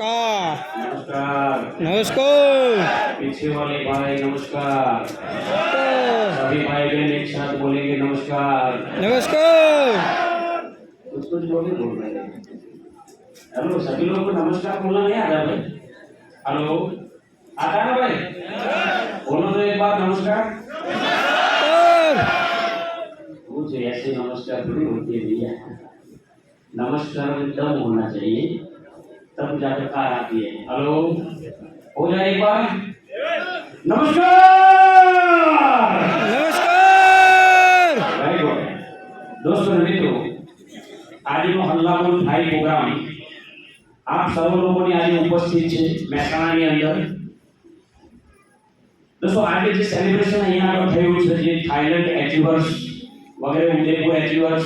नमस्कार। नमस्कार। नमस्कार। पीछे वाले भाई नमस्कार। सभी भाई बहन एक साथ बोलेंगे नमस्कार। नमस्कार। कुछ कुछ लोग ही बोल रहे हैं। हेलो, सभी लोगों को नमस्कार बोलना नहीं आता भाई? हेलो, आता है ना भाई? बोलो तो एक बार नमस्कार। कुछ ऐसे नमस्कार थोड़ी होती है भैया। नमस्कार में दम होना चाहिए, तब जाकर कार आती है। हेलो, हो जाए एक बार नमस्कार। नमस्कार। Very good. दोस्तों ने मित्रों, आज નો હલ્લાબોલ થાય પ્રોગ્રામ આપ સર્વ લોકોની આજે ઉપસ્થિત છે મહેસાણાની અંદર। दोस्तों आज જે સેલિબ્રેશન અહીંયા આગળ થયું છે, જે થાઈલેન્ડ એચીવર્સ વગેરે ઉદયપુર એચીવર્સ,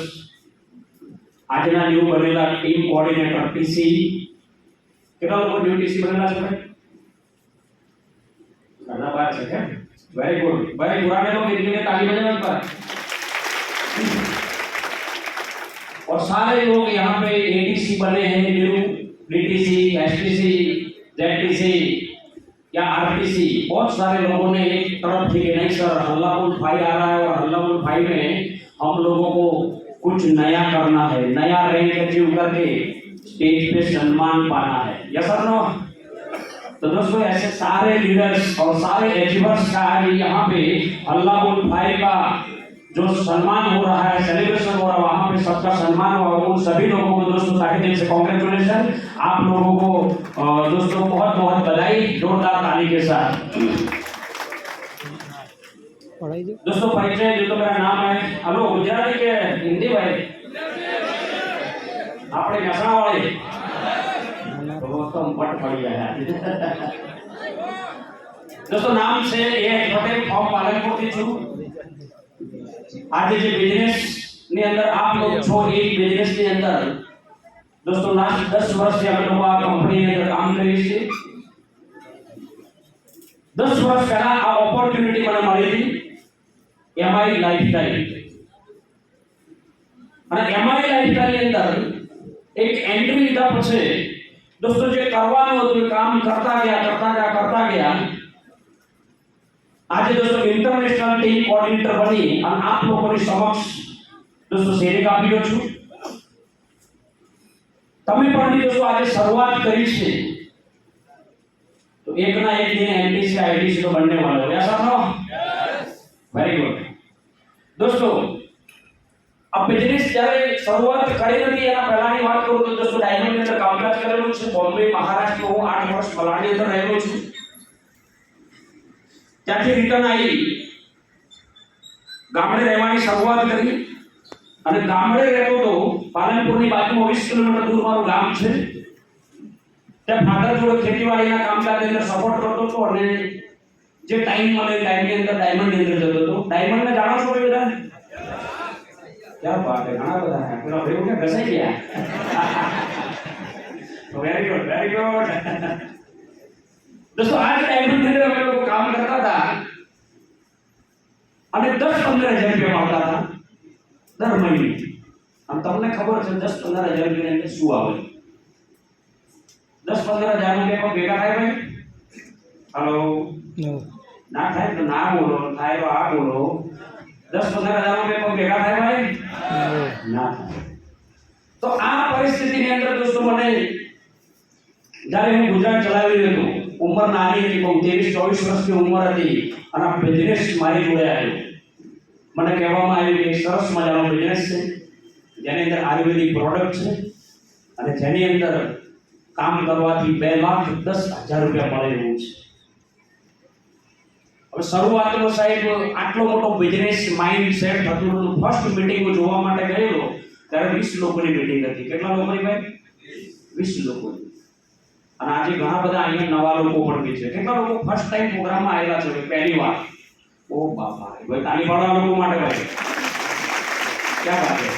આજના ન્યૂ બનેલા ટીમ કોઓર્ડિનેટર ટીસી, કેટલા લોકો ન્યૂ ટીસી બનેલા છે ભાઈ? ઘણા બાર છે કે? વેરી ગુડ ભાઈ, પુરાने लोग एक लिए ताली बजाओ एक बार। और सारे लोग यहाँ पे एडीसी बने हैं, न्यू डीटीसी, एसटीसी, जेडटीसी या आरटीसी, बहुत सारे लोगों ने एक तरफ थी कि नहीं सर हल्लाबोल भाई आ रहा है और हल्लाबोल भाई में हम लोगों को कुछ नया करना है, नया रैंक अचीव करके स्टेज पे सम्मान पाना है। Yes sir no? तो दोस्तों ऐसे सारे लीडर्स और सारे एचीवर्स का आज यहाँ पे हल्लाबोल भाई का जो सम्मान हो रहा है, सेलिब्रेशन हो रहा है, वहाँ पे सबका सम्मान हुआ। उन सभी लोगों को दोस्तों ताकि दिल से कांग्रेचुलेशन, आप लोगों को दोस्तों बहुत बहुत बधाई, जोरदार ताली के साथ। दोस्तों परिचय जो तो मेरा नाम है, हेलो गुजराती के हिंदी भाई आपने महेसाणा वाले दोस्तों पट पड़ गया है। दोस्तों नाम से ये पटेल फॉर्म पालनपुर थी छू। आज જે બિઝનેસ ની અંદર આપ લોકો છો, એક બિઝનેસ ની અંદર दोस्तों लास्ट 10 વર્ષ से हम लोग આ કંપની ની અંદર કામ કરી છે। 10 વર્ષ પહેલા આ ઓપોર્ચ્યુનિટી મને મળી હતી એમઆઈ લાઈફસ્ટાઈલ, અને એમઆઈ લાઈફસ્ટાઈલ ની અંદર એક એન્ટ્રી લીધા પછી दोस्तों જે કરવાનું હતું એ કામ કરતા ગયા। आज दोस्तों इंटरनेशनल टीम कोऑर्डिनेटर बनी और आप लोगों के समक्ष दोस्तों सेवा આપી રહ્યો છું। તમે પણ दोस्तों આજે શરૂઆત કરી છે, तो एक ना एक दिन एनटीसी आईटीसी तो बनने वाले हो। ऐसा ना? Very good. दोस्तों अब बिजनेस જ્યારે શરૂઆત કરી નથી એના પહેલાની વાત કરું તો दोस्तों ડાયમંડ ની અંદર કામકાજ કરેલું છે। બોમ્બે મહારાષ્ટ્ર હું 8 વર્ષ મલાડની અંદર રહેલો છું। ત્યાંથી રિટર્ન આવી ગામડે રહેવાની શરૂઆત કરી, અને ગામડે રહેતો તો પાલનપુરની બાજુમાં 20 કિલોમીટર દૂર મારું ગામ છે। ત્યાં ફાધર જોડે ખેતીવાડીના કામકાજની અંદર સપોર્ટ કરતો હતો, અને જે ટાઈમ મળે ટાઈમની અંદર ડાયમંડની અંદર જતો હતો। ડાયમંડને જાણો છો બધા? क्या बात है, घना बता है पूरा भाई क्या घसाई गया। तो वेरी गुड दोस्तों आज डायमंड के अंदर हम लोग काम करता था અને 10-15 હજાર રૂપિયા મળતા હતા દર મહિને। આમ તમને ખબર છે 10-15 હજાર રૂપિયા એટલે શું આવે? 10-15 હજાર રૂપિયા પણ ભેગા થાય ભાઈ? हेलो ના થાય તો ના બોલો, થાય તો આ બોલો। 10-15 હજાર રૂપિયા પણ ભેગા થાય ભાઈ? ના થાય। તો આ પરિસ્થિતિની અંદર दोस्तों મને જ્યારે હું ગુજરાત ચલાવી રહ્યો હતો, ઉંમર નાની હતી, બહુ 23-24 વર્ષની ઉંમર હતી, અને આ બિઝનેસ મારી જોડે આવ્યો। મને કહેવામાં આવ્યું કે સરસ મજાનો બિઝનેસ છે જેની અંદર આયુર્વેદિક પ્રોડક્ટ છે, અને જેની અંદર કામ કરવાથી 2,10,000 રૂપિયા મળે એવું છે। હવે શરૂઆતમાં સાહેબ આટલો મોટો બિઝનેસ માઇન્ડ સેટ થતું હતું। ફર્સ્ટ મીટિંગ જોવા માટે ગયેલો ત્યારે 20 લોકોની મીટિંગ હતી। કેટલા લોકોની ભાઈ? 20 લોકોની। અને આજે ઘણા બધા અહીંયા નવા લોકો પણ બી છે। કેટલા લોકો ફર્સ્ટ ટાઈમ પ્રોગ્રામમાં આવેલા છે પહેલી વાર? ઓ બાપા ભાઈ, તાલી પાડવા લોકો માટે ભાઈ क्या बात है।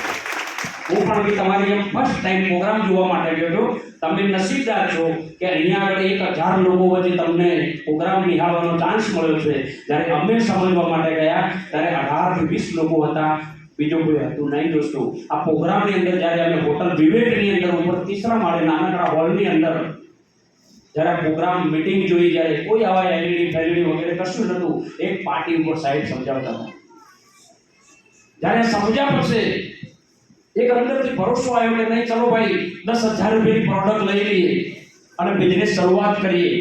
હું પણ બી તમારી જેમ ફર્સ્ટ ટાઈમ પ્રોગ્રામ જોવા માટે ગયો હતો। તમે નસીબદાર છો કે અહીંયા આગળ 1000 લોકો વચ્ચે તમને પ્રોગ્રામ નિહાળવાનો ચાન્સ મળ્યો છે। જ્યારે અમે સમજવા માટે ગયા ત્યારે 18 થી 20 લોકો હતા, બીજો કોઈ હતું નહીં। दोस्तों આ પ્રોગ્રામની અંદર જ્યારે અમે હોટલ વિવેકની અંદર ઉપર 3રા માળે નાનકડા હોલની અંદર જ્યારે પ્રોગ્રામ મીટિંગ જોઈ, જ્યારે કોઈ આવા એલઈડી ફેલઈડી વગેરે કશું નહોતું, એક પાર્ટી ઉપર સાહેબ સમજાવતા હતા. જ્યારે સમજ્યા પછી એક અંદરથી ભરોસો આવ્યો કે નહીં, ચલો ભાઈ 10,000 રૂપિયાની પ્રોડક્ટ લઈ લઈએ અને બિઝનેસ શરૂઆત કરીએ,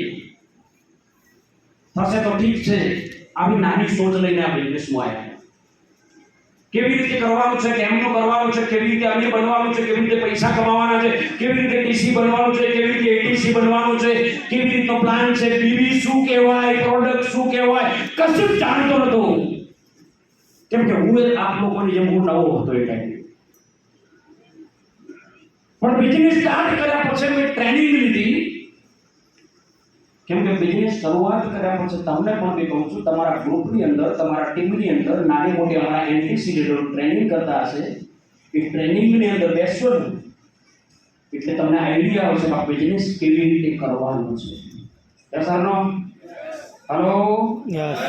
થશે તો ઠીક છે. આવી નાની સોચ લઈને આ બિઝનેસમાં આવ્યા. કેવી રીતે કરવાનું છે, કેમનું કરવાનું છે, કેવી રીતે અન્ય બનવાનું છે, કેવી રીતે પૈસા કમાવાના છે, કેવી રીતે ટીસી બનવાનું છે, કેવી રીતે એટીસી બનવાનું છે, કેવી રીતનો પ્લાન છે, બીવી શું કહેવાય, પ્રોડક્ટ શું કહેવાય, કશું જ જાણતો નતો. કેમ કે હું આપ લોકોની જેમ હું નવો હતો એ ટાઈમે. પણ બિઝનેસ સ્ટાર્ટ કર્યા પછી મેં ટ્રેનિંગ લીધી. કેમ કે બિઝનેસ શરૂઆત કર્યા પછી તમને પણ મેં કહું છું, તમારા ગ્રુપની અંદર, તમારા ટીમની અંદર નાની મોટી અમારા એનટીસી લીડરો ટ્રેનિંગ કરતા હશે. એ ટ્રેનિંગની અંદર બેસશો ને એટલે તમને આઈડિયા આવશે કે આ બિઝનેસ કેવી રીતે કરવાનો છે. Yes or no? Hello, yes.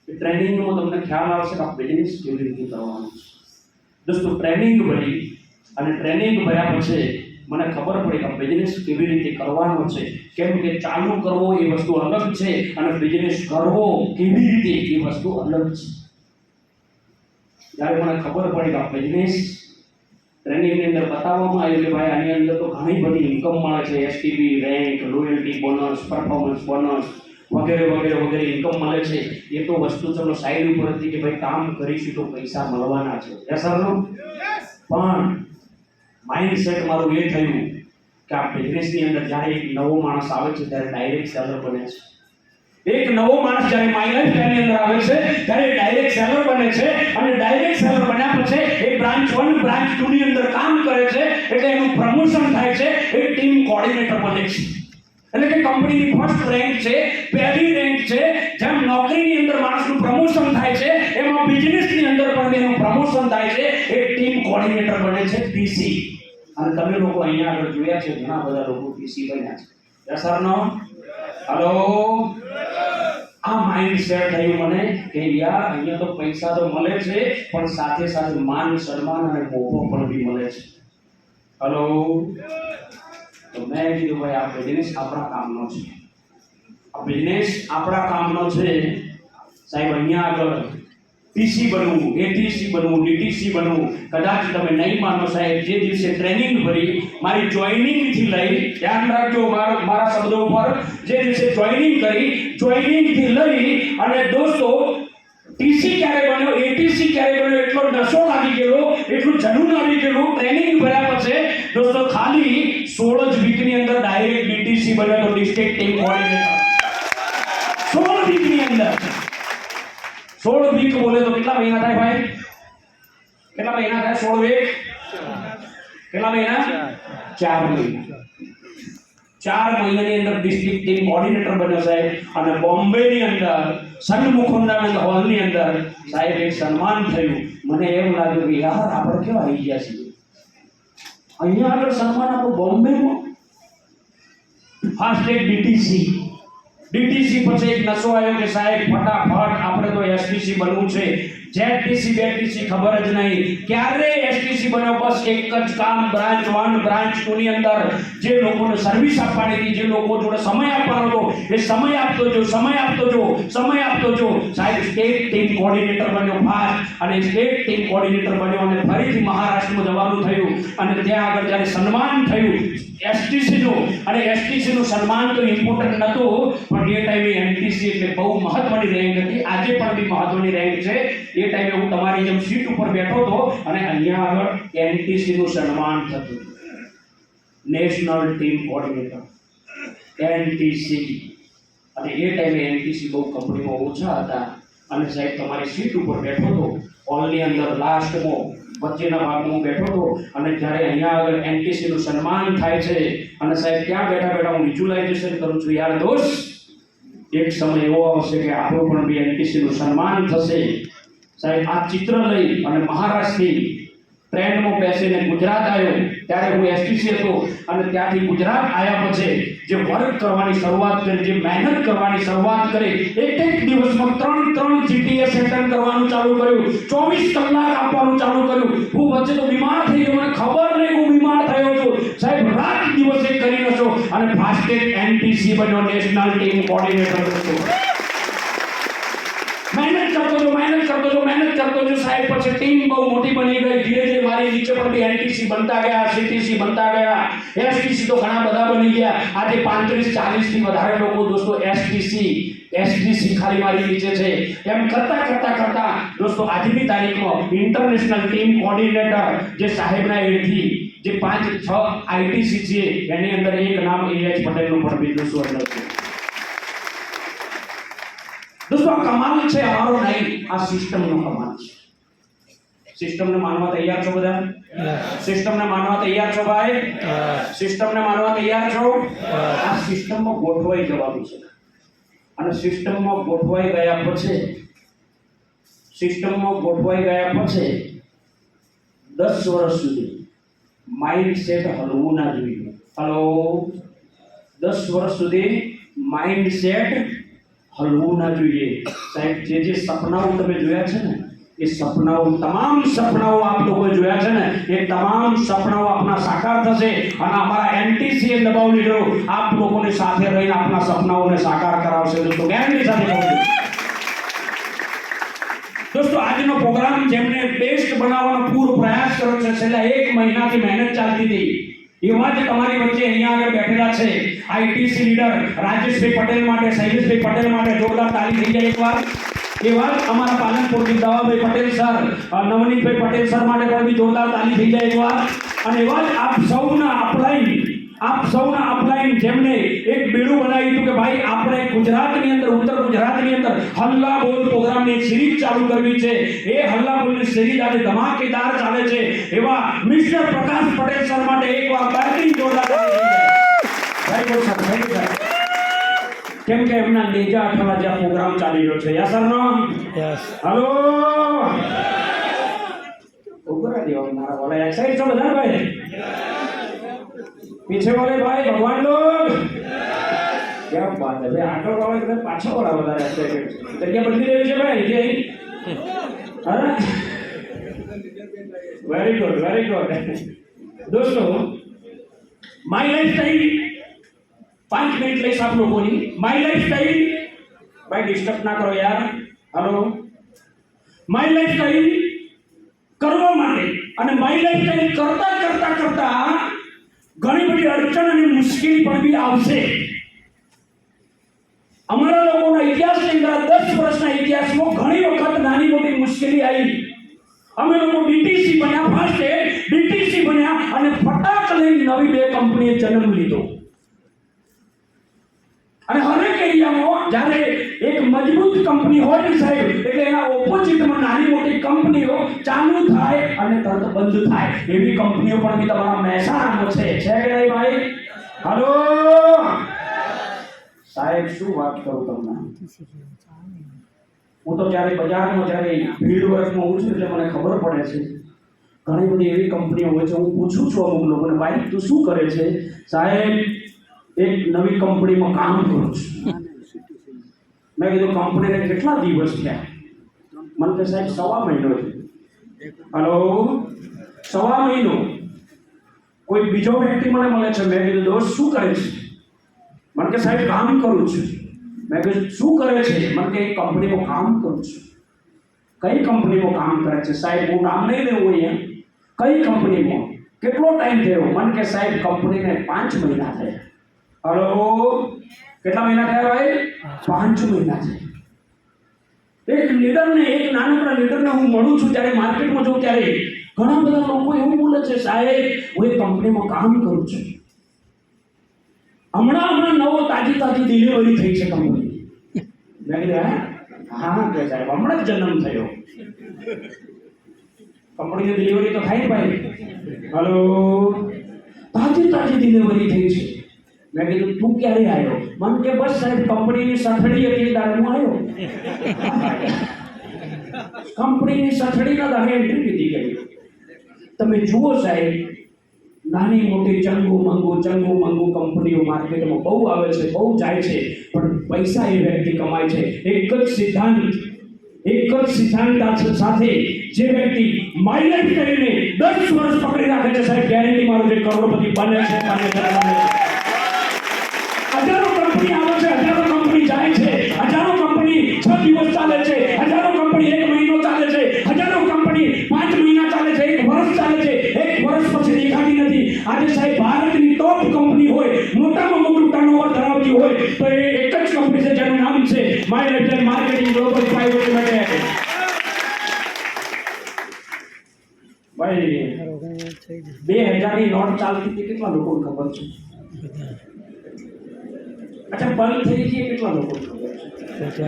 ટ્રેનિંગમાં તમને ખ્યાલ આવશે કે આ બિઝનેસ કેવી રીતે કરવાનો છે. દોસ્તો, ટ્રેનિંગ ભરી અને ટ્રેનિંગ ભર્યા પછી મને ખબર પડી કે બિઝનેસ કેવી રીતે કરવાનો છે. કેમ કે ચાલુ કરવો એ વસ્તુ અલગ છે અને બિઝનેસ કરવો કેવી રીતે એ વસ્તુ અલગ છે. જ્યારે મને ખબર પડી કે બિઝનેસ ટ્રેનિંગની અંદર બતાવવામાં આવ્યું કે ભાઈ આની અંદર તો ઘણી બધી ઇન્કમ મળે છે, STB, rank, loyalty bonus, performance bonus વગેરે વગેરે વગેરે ઇન્કમ મળે છે. એ તો વસ્તુ ચલો સાઈડ ઉપર હતી કે ભાઈ કામ કરીશું તો પૈસા મળવાના છે. યસ સર નો? પણ માઇન્ડસેટ મારું એ થયું કે આ બિઝનેસની અંદર જ્યારે એક નવો માણસ આવે છે ત્યારે ડાયરેક્ટ સેલર બને છે. એક નવો માણસ જ્યારે માય લાઈફ પ્લાનની અંદર આવે છે ત્યારે ડાયરેક્ટ સેલર બને છે અને ડાયરેક્ટ સેલર બન્યા પછી એ બ્રાન્ચ 1 બ્રાન્ચ 2 ની અંદર કામ કરે છે એટલે એનું પ્રમોશન થાય છે. એ ટીમ કોઓર્ડિનેટર બને છે. એટલે કે કંપનીની ફર્સ્ટ રેન્ક છે, પહેલી રેન્ક છે. જેમ નોકરીની અંદર માણસનું પ્રમોશન થાય છે એમાં બિઝનેસની અંદર પણ એનું પ્રમોશન થાય છે. એ ટીમ કોઓર્ડિનેટર બને છે, પીસી. અને તમે લોકો અહીંયા આગળ જોયા છે ઘણા બધા લોકો પીસી બન્યા છે. યસ સર નો? હેલો, આ માઇન્ડ સેટ થયું મને કે યાર અહીંયા તો પૈસા તો મળે છે પણ સાથે સાથે માન સન્માન અને મોભો પણ બી મળે છે. હેલો, તો મેં કીધું ભાઈ આ બિઝનેસ આપણા કામનો છે. આ બિઝનેસ આપણા કામનો છે સાહેબ. અહીંયા આગળ પીસી બનવું, એટીસી બનવું, ડીટીસી બનવું, કદાચ તમે નહીં માનો સાહેબ, જે દિવસે ટ્રેનિંગ ભરી મારી જોઈનિંગથી લઈ, ધ્યાન રાખજો મારા શબ્દો ઉપર, જે દિવસે જોઈનિંગ કરી, જોઈનિંગથી લઈ અને દોસ્તો ટીસી ક્યારે બન્યો, એટીસી ક્યારે બન્યો, એટલો નશો લાગી ગયેલો, એટલું જનૂન આવી ગયેલું. ટ્રેનિંગ ભર્યા પછી દોસ્તો ખાલી 16 જ વીકની અંદર ડાયરેક્ટ ડીટીસી બન્યો તો ડિસ્ટ્રિક્ટ ટીમ કોઓર્ડિનેટર. 16 વીકની અંદર 16 વીક બોલે તો કેટલા મહિના થાય ભાઈ? કેટલા મહિના થાય? 16 વીક કેટલા મહિના? 4 મહિના. 4 મહિનાની અંદર ડિસ્ટ્રિક્ટ ટીમ કોઓર્ડિનેટર બન્યો સાહેબ. અને બોમ્બેની અંદર સન્મુખનંદન હોલની અંદર સાહેબ એક સન્માન થયું. મને એમ લાગ્યું કે યાર આપણે કેવા આવી ગયા છીએ. અહીંયા આગળ સન્માન આપણું બોમ્બેમાં. ફાસ્ટ એક ડીટીસી પછી એક નશો આવ્યો કે સાહેબ ફટાફટ આપણે તો એસટીસી બનવું છે. જેટીસી બેટીસી ખબર જ નહીં ક્યારે એસટીસી બન્યો. બસ એક જ કામ, બ્રાન્ચ 1 બ્રાન્ચ 2 ની અંદર જે લોકોને સર્વિસ આપવાની હતી, જે લોકો જોડે સમય આપવાનો હતો, એ સમય આપતો જો સાહેબ. સ્ટેટ ટીમ કોઓર્ડિનેટર બન્યો ફાસ્ટ અને સ્ટેટ ટીમ કોઓર્ડિનેટર બન્યો અને ફરીથી મહારાષ્ટ્રમાં જવાનું થયું અને ત્યાં આગળ જ્યારે સન્માન થયું એસટીસીનું, અને એસટીસીનું સન્માન તો ઇમ્પોર્ટન્ટ નહોતું પણ એ ટાઈમે એનટીસી એટલે બહુ મહત્વની રેન્ક હતી. આજે પણ બી મહત્વની રેન્ક છે. એ ટાઈમે હું તમારી જેમ સીટ ઉપર બેઠો હતો અને અહીંયા આગળ એનટીસીનું સન્માન થતું, નેશનલ ટીમ કોઓર્ડિનેટર એનટીસી. અને એ ટાઈમે એનટીસી બહુ કંપનીમાં ઓછા હતા અને સાહેબ તમારી સીટ ઉપર બેઠો હતો, હોલની અંદર લાસ્ટમાં વચ્ચેના ભાગમાં બેઠો હતો અને જ્યારે અહીંયા આગળ એનટીસીનું સન્માન થાય છે અને સાહેબ ત્યાં બેઠા બેઠા હું વિઝ્યુલાઇઝેશન કરું છું યાર દોસ્ત એક સમય એવો આવશે કે આપણું પણ બી એનટીસીનું સન્માન થશે. સાહેબ આ ચિત્ર લઈ અને મહારાષ્ટ્રથી ટ્રેનમાં બેસીને ગુજરાત આવ્યો ત્યારે હું એસટીસી હતો અને ત્યાંથી ગુજરાત આવ્યા પછી જે વર્ક કરવાની શરૂઆત કરી, જે મહેનત કરવાની શરૂઆત કરી, એક દિવસમાં 3 જીટીએસ એટેન્ડ કરવાનું ચાલુ કર્યું, 24 કલાક આપવાનું ચાલુ કર્યું. હું વચ્ચે તો બીમાર થઈ ગયો, મને ખબર નહીં હું બીમાર થયો છું સાહેબ. રાત દિવસ એક કરીને છો અને ફાસ્ટેસ્ટ એનટીસી બન્યો, નેશનલ ટીમ કોઓર્ડિનેટર છો. મહેનત કરતો જો સાહેબ. પછી ટીમ બહુ મોટી બની ગઈ. ધીરે ધીરે મારી નીચે પણ બી એનટીસી બનતા ગયા, સીટીસી બનતા ગયા, એસટીસી તો ઘણા બધા બની ગયા. આજે 35-40 થી વધારે લોકો દોસ્તો એસટીસી ખાલી મારી નીચે છે. એમ કરતા દોસ્તો આજની તારીખમાં ઇન્ટરનેશનલ ટીમ કોઓર્ડિનેટર જે સાહેબના એડથી જે 5-6 આઈટીસી છે એની અંદર એક નામ એએચ પટેલનું પણ બી દોસ્તો અંદર છે. દોસ્તો આ કમાલ છે અમારો નહીં, આ સિસ્ટમનો કમાલ છે. સિસ્ટમને માનવા તૈયાર છો બધા? સિસ્ટમને માનવા તૈયાર છો ભાઈ? સિસ્ટમને માનવા તૈયાર છો? આ સિસ્ટમમાં ગોઠવાઈ જવાનું છે. અને સિસ્ટમમાં ગોઠવાઈ ગયા પછી 10 વર્ષ સુધી માઇન્ડ સેટ હલવું ના જોઈએ. હલો, 10 વર્ષ સુધી માઇન્ડ સેટ હલવું ના જોઈએ. સાહેબ જે સપનાઓ તમે જોયા છે ને એ સપનાઓ, તમામ સપનાઓ આપ લોકોએ જોયા છે ને એ તમામ સપનાઓ આપના સાકાર થશે. અને અમારા એનટીસી દબાવ લીડરો આપ લોકોની સાથે રહીને આપના સપનાઓને સાકાર કરાવશે. દોસ્તો ગેરંટી સાથે કહું છું. દોસ્તો આજનો પ્રોગ્રામ જેમને બેસ્ટ બનાવવાનો પૂરો પ્રયાસ કર્યો છે, છેલ્લા 1 મહિનાથી મહેનત ચાલતી હતી, એવા જ તમારી વચ્ચે અહીંયા આગળ બેઠેલા છે આઈટીસી લીડર રાજેશભાઈ પટેલ માટે, શૈલેષભાઈ પટેલ માટે જોરદાર તાળી થઈ જાય એકવાર. એવા જ અમારા પાલનપુરથી દાવાભાઈ પટેલ સર, નવનીતભાઈ પટેલ સર માટે પણ બી જોરદાર તાળી થઈ જાય એકવાર. અને એવા જ આપ સૌના અપલાઈન જેમને એક બીડું બનાવ્યું હતું કે ભાઈ આપણે ગુજરાતની અંદર, ઉત્તર ગુજરાતની અંદર હલ્લા બોલ પ્રોગ્રામની સિરીઝ ચાલુ કરવી છે. એ હલ્લા બોલની સિરીઝ આજે ધમાકેદાર ચાલે છે. એવા મિસ્ટર પ્રકાશ પટેલ સર માટે એકવાર બેટિંગ જોરદાર ભાઈ બોલ સર. કેમ કે એમના નેજા અઠવાડિયા જ્યાં પ્રોગ્રામ ચાલી રહ્યો છે. યા સર નો હલો ઉભરા દેવા મારા વાલા એક્સાઇટ છો બધા ભાઈ? पीछे वाले भाई भगवान लोग क्या बात है भाई. आटो वाले के पाछा वाला बता रहे हैं जगह बदली देवी છે ભાઈ જે હા વેરી ગુડ. दोस्तों माय लाइफ स्टाइल 5 मिनट લઈશ આપ લોકોની. माय लाइफ स्टाइल ભાઈ ડિસ્ટર્બ ના કરો યાર. हेलो माय लाइफ स्टाइल કરવા માટે અને માય લાઈફ સ્ટાઈલ કરતા ઘણી બધી અડચણ અને મુશ્કેલી પણ બી આવશે. અમારા લોકોના ઇતિહાસની અંદર 10 વર્ષના ઇતિહાસમાં ઘણી વખત નાની મોટી મુશ્કેલી આવી. અમે લોકો ડીટીસી બન્યા, ફર્સ્ટ ડીટીસી બન્યા અને ફટાક લઈને નવી 2 કંપનીએ જન્મ લીધો. અને હરેક એરિયામાં જ્યારે એક મજબૂત કંપની હોય ને સાહેબ, એટલે એના ઓપોઝિટમાં નાની મોટી કંપનીઓ ચાલુ થાય અને તરત બંધ થાય. એવી કંપનીઓ પણ બી તમારા મહેસાણામાં છે કે નહીં ભાઈ? હાલો સાહેબ શું વાત કરું તમને. હું તો જ્યારે બજારમાં જ્યારે ફિલ્ડ વર્કમાં હોઉં છું એટલે મને ખબર પડે છે ઘણી બધી એવી કંપનીઓ હોય છે. હું પૂછું છું અમુક લોકોને, ભાઈ તું શું કરે છે? સાહેબ એક નવી કંપનીમાં કામ કરું છું. મેં કીધું કંપનીને કેટલા દિવસ થયા? મને કે સાહેબ 1.5 મહિનો છે. હલો 1.5 મહિનો. કોઈ બીજો વ્યક્તિ મને મળે છે. મેં કીધું દોસ્ત શું કરે છે? મને કે સાહેબ કામ કરું છું. મેં કીધું શું કરે છે? મને કે એક કંપનીમાં કામ કરું છું. કઈ કંપનીમાં કામ કરે છે? સાહેબ હું નામ નહીં લેવું અહીંયા. કઈ કંપનીમાં? કેટલો ટાઈમ થયો? મને કે સાહેબ કંપનીને 5 મહિના થયા. હલો કેટલા મહિના થયા ભાઈ? 5 મહિના છે. એક લીડરને, એક નાનકડા લીડરને હું મળું છું ત્યારે માર્કેટમાં જોઉં ત્યારે ઘણા બધા લોકો એવું બોલે છે સાહેબ હું એક કંપનીમાં કામ કરું છું. હમણાં નવો તાજી ડિલિવરી થઈ છે કંપની. મેં કીધું હા કે સાહેબ હમણાં જ જન્મ થયો. કંપનીની ડિલિવરી તો થાય ભાઈ. હલો તાજી ડિલિવરી થઈ છે. મેં કીધું તું ક્યારે આવ્યો? મને કે બસ સાહેબ કંપનીની સથડી હતી ત્યારે હું આવ્યો. કંપનીની સથડીના દાડે એન્ટ્રી લીધી ગઈ. તમે જુઓ સાહેબ નાની મોટી ચંગુ મંગુ કંપનીઓ માર્કેટમાં બહુ આવે છે, બહુ જાય છે, પણ પૈસા એ વ્યક્તિ કમાય છે. એક જ સિદ્ધાંત એક જ સિદ્ધાંત સાથે જે વ્યક્તિ માઇલેજ કરીને 10 વર્ષ પકડી રાખે છે સાહેબ, ગેરંટી મારું જે કરોડપતિ બને છે. હજારો કંપની આવે છે, હજારો કંપની જાય છે, હજારો કંપની 6 દિવસ ચાલે છે, હજારો કંપની 1 મહિનો ચાલે છે, હજારો કંપની 5 મહિના ચાલે છે, 1 વર્ષ ચાલે છે, 1 વર્ષ પછી દેખાતી નથી. આજે સાહેબ ભારતની ટોપ કંપની હોય, મોટામાં મોટું ટર્નઓવર ધરાવતી હોય તો એ એક જ કંપની છે જેનું નામ છે mileage marketing global private limited. ભાઈ 2000 ની નોટ ચાલતી હતી, કેટલા લોકોને ખબર છે? અચ્છા, બંધ થઈ ગઈ કેટલા લોકો ખબર છે?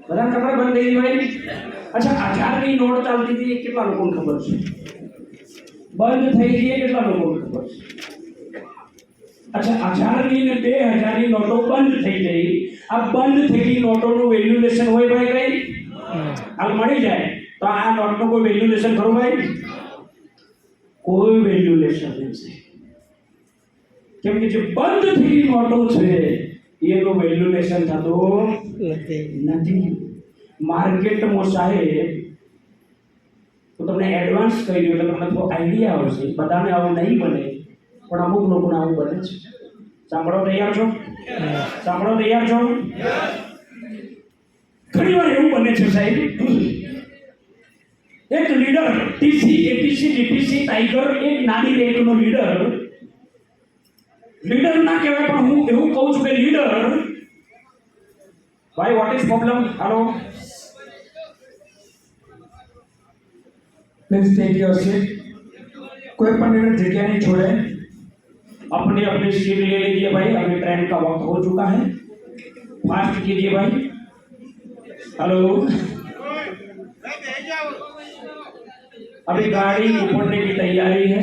બધા ખબર બંધ થઈ ગઈ ભાઈ? અચ્છા, 1000 ની નોટ ચાલતી હતી કેટલા લોકોને ખબર છે? બંધ થઈ ગઈ કેટલા લોકોને ખબર છે? અચ્છા, 1000 ની ને 2000 ની નોટો બંધ થઈ ગઈ. આ બંધ થયેલી નોટોનું વેલ્યુએશન હોય ભાઈ કઈ? હાલ મળી જાય તો આ નોટનું કોઈ વેલ્યુએશન ખરું ભાઈ? કોઈ વેલ્યુએશન નથી. કેમ કે જે બંધ થયેલી નોટો છે એનું વેલ્યુએશન થતું નથી. માર્કેટમાં સાહેબ તો તમને એડવાન્સ કહી દઉં એટલે તમને થોડો આઈડિયા આવશે. બધાને આવું નહીં બને પણ અમુક લોકોને આવું બને છે. સાંભળો તૈયાર છો? સાંભળો તૈયાર છો? ઘણી વાર એવું બને છે સાહેબ, એક leader TC ATC DTC tiger એક નાની રેન્કનો લીડર ના કહેવાય પણ હું એવું કહું છું કે લીડર. ભાઈ what is problem? Hello please take your seat. कोई पण जगह नहीं छोड़े, अपनी अपनी सीट ले लीजिए भाई. अभी ट्रेन का वक्त हो चुका है, फास्ट कीजिए भाई. हेलो, अभी गाड़ी उपड़ने की तैयारी है.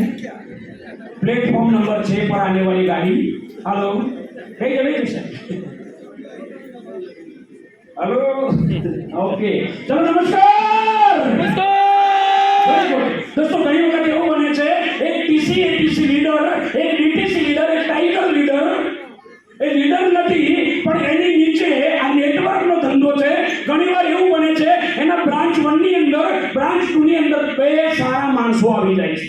प्लेटफॉर्म नंबर 6 पर आने वाली गाड़ी. हेलो, नहीं सर. हेलो, ओके, चलो नमस्कार. दोस्तों ઘણી વખત એવું બને છે એક ટીસી એટીસી લીડર, એક ડીટીસી લીડર, એક ટાઈગર લીડર એ લીડર નથી પણ એની નીચે આ નેટવર્કનો ધંધો છે. ઘણીવાર એવું બને છે એના બ્રાન્ચ 1 ની અંદર, બ્રાન્ચ 2 ની અંદર બે સારા માણસો આવી જાય છે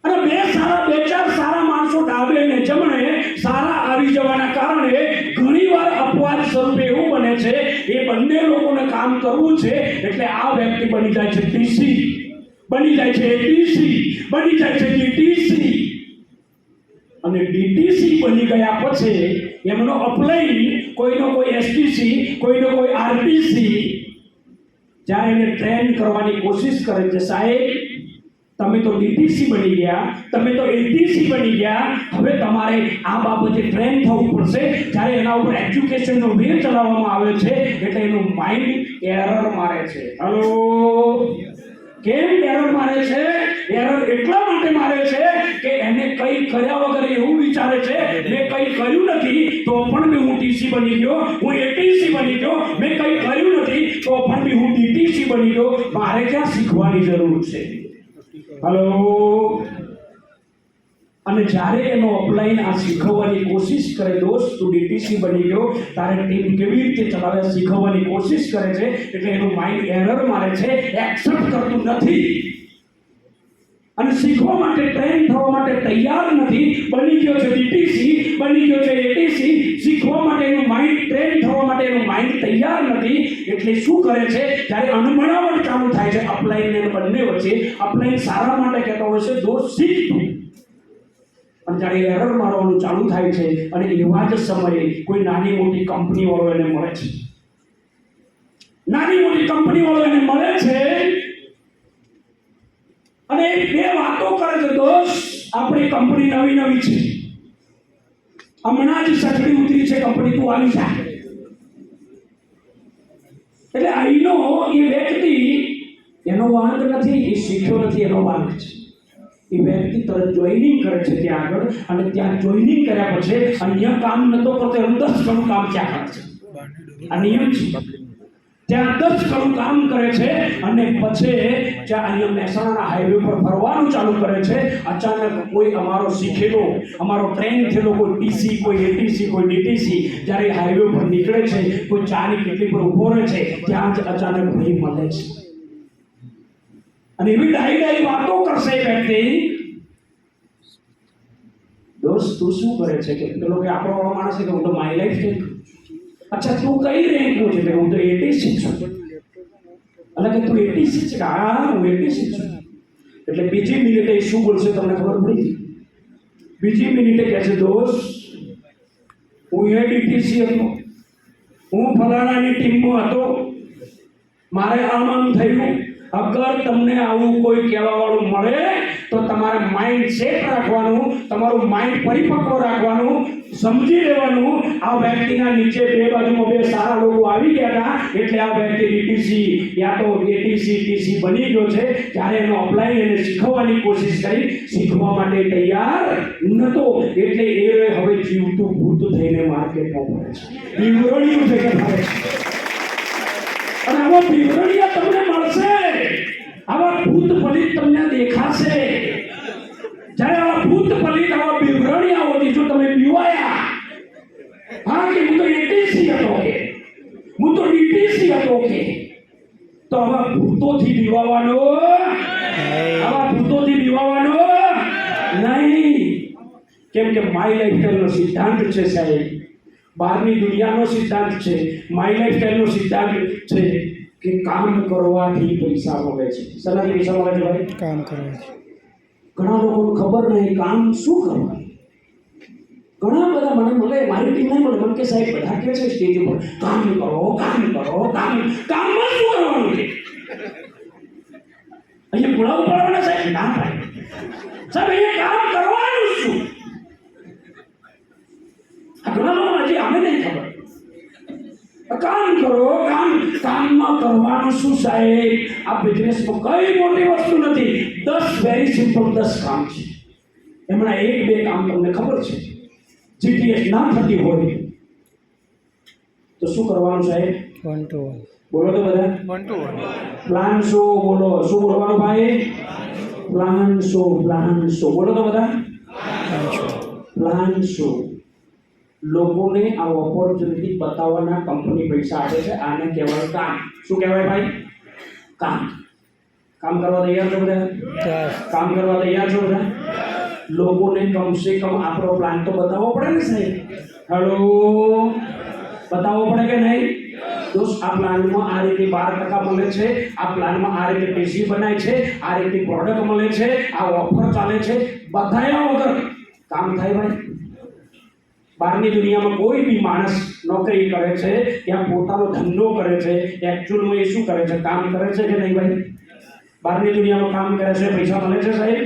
અને બે ચાર સારા માણસો ડાબે ને જમણે સારા આવી જવાના કારણે ઘણીવાર અપવાદ સ્વરૂપે એવું બને છે એ બંને લોકોને કામ કરવું છે એટલે આ વ્યક્તિ બની જાય છે ટીસી, બની જાય છે એટીસી, બની જાય છે ડીટીસી. અને ડીટીસી બની ગયા પછી એમનો અપ્લાય કોઈનો કોઈ એસટીસી, કોઈનો કોઈ આરટીસી જ્યારે એને ટ્રેન કરવાની કોશિશ કરે છે, સાહેબ તમે તો ડીટીસી બની ગયા, તમે તો એટીસી બની ગયા, હવે તમારે આ બાબતે ટ્રેન થવું પડશે. જ્યારે એના ઉપર એજ્યુકેશનનો વે ચલાવવામાં આવે છે એટલે એનું માઇન્ડ એરર મારે છે. હલો, કેમ એરર મારે છે? એરર એટલા માટે મારે છે કે એને કંઈ કર્યા વગર એવું વિચારે છે મેં કંઈ કર્યું નથી તો પણ હું ટીસી બની ગયો, હું એટીસી બની ગયો, મેં કંઈ કર્યું નથી તો પણ હું ડીટીસી બની ગયો. મારે ક્યાં શીખવાની જરૂર છે? हेलो, અને જ્યારે એનો અપલાઈન આ શીખવવાની કોશિશ કરે દોસ્ત, તું ડીટીસી બની ગયો, તારે ટીમ કેવી રીતે ચલાવે શીખવવાની કોશિશ કરે છે એટલે એનું માઇન્ડ એરર મારે છે, એક્સેપ્ટ કરતું નથી અને શીખવા માટે ટ્રેન થવા માટે તૈયાર નથી. બની ગયો છે ડીટીસી, બની ગયો છે એટીસી, શીખવા માટે એનું માઇન્ડ, ટ્રેન થવા માટે એનું માઇન્ડ તૈયાર નથી. એટલે શું કરે છે જ્યારે અણમણાવટ ચાલુ થાય છે અપલાઈન ને બંને વચ્ચે, અપલાઈન સારા માટે કહેતો હોય છે દોસ્ત શીખ તું, અને જ્યારે એરર મારવાનું ચાલુ થાય છે અને એવા જ સમયે કોઈ નાની મોટી કંપની વાળો એને મળે છે, નાની મોટી કંપની વાળો એને મળે છે અને બે વાતો કરે છે, દોસ્ત આપણી કંપની નવી નવી છે, હમણાં જ સગડી ઉતરી છે કંપની, તું આવી જા. એટલે અહીંનો એ વ્યક્તિ એનો વાંક નથી, એ શીખ્યો નથી એનો વાંક છે. એ વ્યક્તિ તરત જોઈનિંગ કરે છે ત્યાં આગળ અને ત્યાં જોઈનિંગ કર્યા પછી અન્ય કામ નતો કરતો એનું 10 ગણું કામ ત્યાં કરે છે. આ નિયમ છે. ત્યાં 10 ગણું કામ કરે છે અને પછી જ્યાં અહીંયા મહેસાણાના હાઈવે પર ફરવાનું ચાલુ કરે છે. અચાનક કોઈ અમારો શીખેલો, અમારો ટ્રેન થયેલો કોઈ ટીસી, કોઈ એટીસી, કોઈ ડીટીસી જ્યારે હાઈવે પર નીકળે છે, કોઈ ચાની કેટલી પર ઊભો રહે છે, ત્યાં જ અચાનક ભાઈ મળે છે અને એવી ડાઈ વાતો કરશે એ વ્યક્તિ. દોસ્ત તું શું કરે છે? કે પેલો કે આપણો વાળો માણસ છે કે હું તો માય લાઈફ છે. અચ્છા તું કઈ રેન્કનું છે? કે હું તો 86 છું. એટલે કે તું 86 છે? હા હું 86 છું. એટલે બીજી મિનિટે એ શું બોલશે તમને ખબર પડી? બીજી મિનિટે કહે છે દોસ્ત હું ડીટીસી હતો, હું ફલાણાની ટીમમાં હતો, મારે આમ થયું. અગર તમને આવું કોઈ કહેવા વાળું મળે તો તમારે માઇન્ડ સેટ રાખવાનું, તમારું માઇન્ડ પરિપક્વ રાખવાનું, સમજી લેવાનું આ વ્યક્તિના નીચે બે બાજુમાં બે સારા લોકો આવી ગયા હતા એટલે આ વ્યક્તિ ડીટીસી યા તો એટીસી ટીસી બની ગયો છે. ત્યારે એનો અપ્લાય એને શીખવવાની કોશિશ કરી, શીખવા માટે તૈયાર નતો એટલે એ હવે જીવતું ભૂત થઈને માર્કેટમાં ફરે છે, બીવરણિયું થઈને ફરે છે. અને આવા બીવરણિયા તમને મળશે, આવા ભૂત પલિત તમને દેખાશે. જ્યારે આવા ભૂત પલિત આવા બીવરણિયાઓથી જો તમે બીવાયા, હા કે હું તો એટીસી હતો, કે હું તો ડીટીસી હતો, કે તો આવા ભૂતોથી બીવાવાનો, આવા ભૂતોથી બીવાવાનો નહીં. કેમ કે માય લાઈફસ્ટાઈલનો સિદ્ધાંત છે સાહેબ, બહારની દુનિયાનો સિદ્ધાંત છે, માય લાઈફસ્ટાઈલનો સિદ્ધાંત છે કે કામ કરવાથી પૈસા મળે છે. શેનાથી પૈસા મળે છે ભાઈ? કામ કરવાથી. ઘણા લોકોને ખબર નહીં કામ શું કરવાનું. ઘણા બધા મને મળે, મારી ટીમ નહીં મળે, મને કે સાહેબ બધા કે છે સ્ટેજ ઉપર કામ કરો, કામ કરો, કામમાં શું કરવાનું છે? અહીંયા ગુણાવ પાડવાના સાહેબ? ના ભાઈ સાહેબ, અહીંયા કામ કરવાનું શું? ઘણા લોકો હજી આમે નહીં ખબર. કામ કરો, કામમાં કરવાનું શું સાહેબ? આ બિઝનેસમાં કઈ મોટી વસ્તુ નથી, 10 વેરી સિમ્પલ 10 કામ છે. એમના 1-2 કામ તમને ખબર છે. જીટીએસ ના થતી હોય તો શું કરવાનું સાહેબ? 1 to 1. બોલો તો બધા 1 to 1. પ્લાન શો બોલો. શું બોલવાનું ભાઈ? પ્લાન શો, પ્લાન શો બોલો તો બધા પ્લાન શો. લોકોને આ ઓપોર્ચ્યુનિટી બતાવવાના કંપની પૈસા આપે છે. આને કહેવાય કામ. શું કહેવાય ભાઈ? કામ. કામ કરવા તૈયાર છો બધા? કામ કરવા તૈયાર છો બધા? લોકોને કમસે કમ આપણો પ્લાન તો બતાવવો પડે ને સાહેબ. હેલો, બતાવવો પડે કે નહીં? દોસ્ત આ પ્લાનમાં આ રીતે 12% મળે છે, આ પ્લાનમાં આ રીતે પીસી બનાય છે, આ રીતે પ્રોડક્ટ મળે છે, આ ઓફર ચાલે છે, બધાયા વગર કામ થાય ભાઈ? બહારની દુનિયામાં કોઈ બી માણસ નોકરી કરે છે યા પોતાનો ધંધો કરે છે, એકચ્યુઅલમાં એ શું કરે છે? કામ કરે છે કે નહીં ભાઈ? બહારની દુનિયામાં કામ કરે છે, પૈસા મળે છે સાહેબ?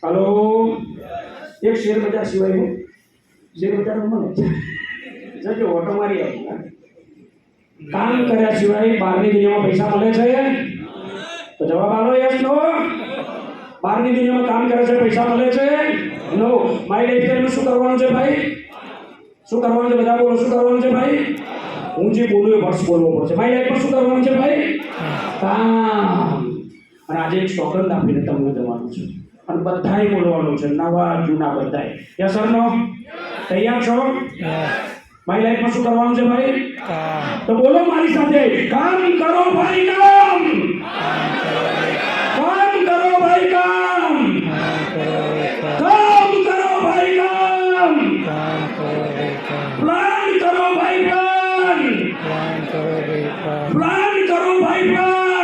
હલો, એક શેર બજાર સિવાય શેર બજાર મળે જજો ઓટો મારી આવી. કામ કર્યા સિવાય બહારની દુનિયામાં પૈસા મળે છે? તો જવાબ આલો યસ નો. બહારની દુનિયામાં કામ કરે છે, પૈસા મળે છે? નો. માય લાઈફસ્ટાઈલમાં શું કરવાનું છે ભાઈ? શું કરવાનું છે? બધા બોલો, શું કરવાનું છે ભાઈ? હું જે બોલું એ વર્ષ બોલવો પડશે. માય લાઈફમાં શું કરવાનું છે ભાઈ? કામ. અને આજે એક સોગંદ આપીને તમને દેવાનું છે અને બધાએ બોલવાનું છે, નવા જૂના બધાએ. યસ સર નો? તૈયાર છો? માય લાઈફમાં શું કરવાનું છે ભાઈ? તો બોલો મારી સાથે, કામ કરો ભાઈ, કામ. કામ કરો ભાઈ, કામ. કામ કરો ભાઈ, કામ. પ્લાન કરો ભાઈ, પ્લાન. પ્લાન કરો ભાઈ, પ્લાન.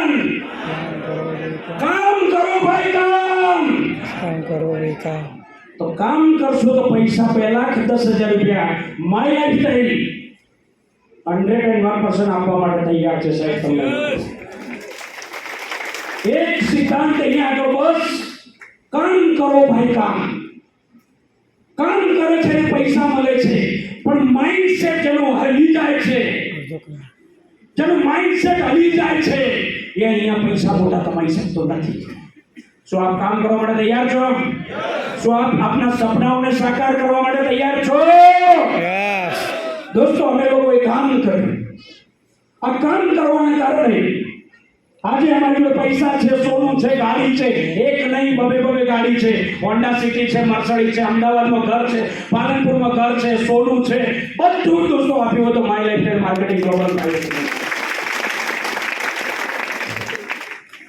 કામ કરો ભાઈ, કામ. તો કામ કરશો તો પૈસા 1,10,000 રૂપિયા માય લાઈફસ્ટાઈલ 101% આપવા માટે તૈયાર છે સાહેબ. તમને એક સિદ્ધાંત અહીંયા આગળ બસ, કામ કરો ભાઈ, કામ. કામ કરે છે ને પૈસા મળે છે, પણ માઇન્ડસેટ જેનો હલી જાય છે, જેનો માઇન્ડસેટ હલી જાય છે, એ અહીંયા પૈસા મોટા કમાઈ શકતો નથી. શું આપ કામ કરવા માટે તૈયાર છો? શું આપ આપના સપનાઓને સાકાર કરવા માટે તૈયાર છો? દોસ્તો અમે લોકોએ કામ કર્યું, આ કામ કરવાના કારણે આજે અમારી જોડે પૈસા છે, સોનું છે, ગાડી છે, એક નહીં બબે ગાડી છે, હોન્ડા સિટી છે, મર્સિડીઝ છે, અમદાવાદમાં ઘર છે, પાલનપુરમાં ઘર છે, સોનું છે, બધું દોસ્તો આપ્યું હતું my lifestyle marketing global private limited.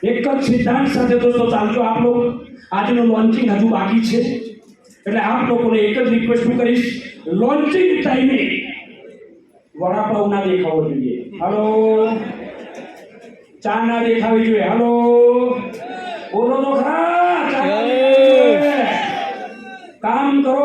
એક જ સિદ્ધાંત સાથે દોસ્તો ચાલજો આપ લોકો। આજનું લોન્ચિંગ હજુ બાકી છે, એટલે આપ લોકોને એક જ રિક્વેસ્ટ હું કરીશ, લોન્ચિંગ ટાઈમે વડાપાવ ના દેખાવો જોઈએ, હાલો, ચા ના દેખાવી જોઈએ, હાલો, બોલો તો ખરા, ચા ના દેખાવી જોઈએ। કામ કરો